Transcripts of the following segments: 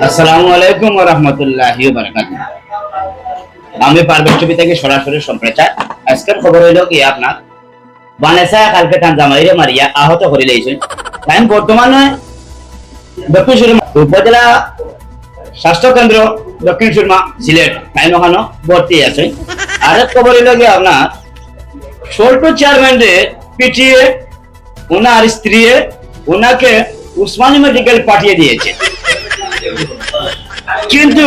আসসালামু আলাইকুম ওয়া রাহমাতুল্লাহি ওয়া বারাকাতুহু। আমি পারভেজ টিভি থেকে সরাসরি সম্প্রচার। আজকের খবর হইল কি আপনার বানেসা কালকে তানজামাইরে মারিয়া আহত করে লইছেন। টাইম বর্তমানে দক্ষিণ সুরমা উপজেলা স্বাস্থ্য কেন্দ্র দক্ষিণ সুরমা সিলেট টাইম ওখানে ভর্তি আছে। আরেক খবর হইল কি আপনার সল্টু চেয়ারম্যানরে পিটিয়ে ওনার স্ত্রী ওনাকে উসমানী মেডিকেল পাঠিয়ে দিয়েছে, কিন্তু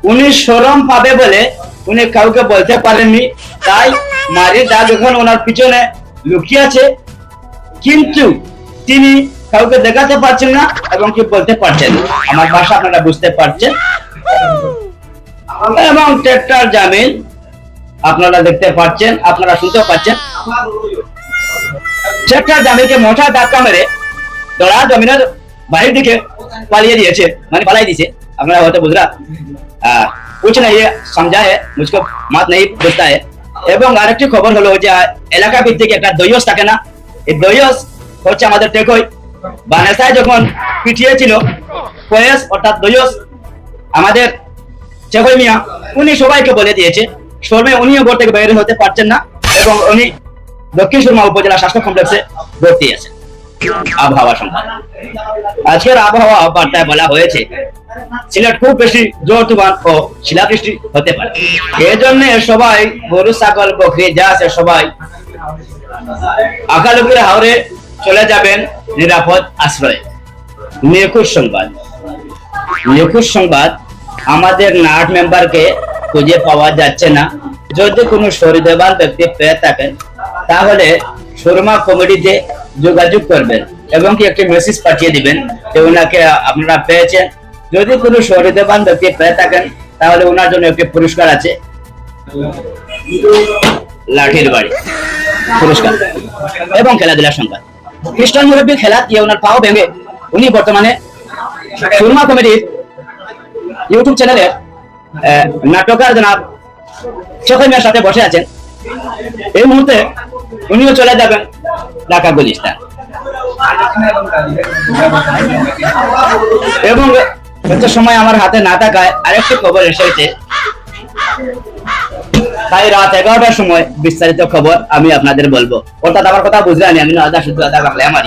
উনি শরম পাবে বলে উনি কাউকে বলতে পারেননি। তাই মারির দাগ এখন ওনার পিছনে লুকিয়ে আছে, কিন্তু তিনি কাউকে দেখাতে পারছেন না এবং কি বলতে পারছেন না। আমার ভাষা আপনারা বুঝতে পারছেন। এবং ট্রাক্টর জামিন আপনারা দেখতে পাচ্ছেন, আপনারা শুনতে পাচ্ছেন। ট্রাক্টর জামিনকে মোটা ধাক্কা মেরে দড়া জমিনের বাহির দিকে पालिए दिए मैंने पलाई दी अपना होते बुझरा कुछ नहीं है समझा है, मुझको बात नहीं बुझता है। এবং আরেকটি খবর হলো যে এলাকা ভিত্তিক একটা দইয়স থাকে না, এই দইয়স হচ্ছে আমাদের টেকই বানেসায় যখন পিটিয়েছিল ফয়েজ অর্থাৎ দইয়স আমাদের চেকই মিয়া, উনি সবাইকে বলে দিয়েছে শর্মে উনিও ঘর থেকে বাইরে হতে পারছেন না এবং উনি দক্ষিণ সুরমা উপজেলা স্বাস্থ্য কমপ্লেক্সে ভর্তি আছেন। আবহাওয়া সংবাদ আজকের আবহাওয়া বার্তায় বলা হয়েছে সিলেট খুব বেশি জোর তুফান ও শিলাবৃষ্টি হতে পারে। এই জন্য সবাই গরু ছাগল বকরি যা আছে সবাই আকালুকির হাওরে চলে যাবেন নিরাপদ আশ্রয়ে। নিখোঁজ সংবাদ, নিখোঁজ সংবাদ আমাদের নাট মেম্বারকে খুঁজে পাওয়া যাচ্ছে না। যদি কোনো সহৃদয়বান ব্যক্তি পেয়ে থাকেন তাহলে সুরমা কমিটিতে যোগাযোগ করবেন এবং কি একটি মেসেজ পাঠিয়ে দিবেন যে ওনাকে আপনারা পেয়েছেন। যদি কোনো সহৃদয়বান ব্যক্তি পেয়ে থাকেন তাহলে ওনার জন্য একটি পুরস্কার আছে, লাঠির বাড়ি পুরস্কার। এবং খেলাধুলার সংবাদ খ্রিস্টান মুরব্বী খেলা দিয়ে ওনার পাও ভেঙে উনি বর্তমানে সুরমা কমিটির ইউটিউব চ্যানেলের নাটকার জনাব চোখের মেয়ের সাথে বসে আছেন। এই মুহূর্তে উনিও চলে যাবেন ঢাকা গুলিস্তান। এবং হচ্ছে সময় আমার হাতে না থাকায় আরেকটি খবর এসেছে, তাই রাত 11টার সময় বিস্তারিত খবর আমি আপনাদের বলবো। অর্থাৎ আমার কথা বুঝলেন, আমি আদা শুদ্ধ আদা বাংলা আমার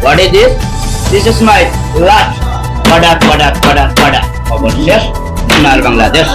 what is this, this is my last খবর শেষ বাংলাদেশ।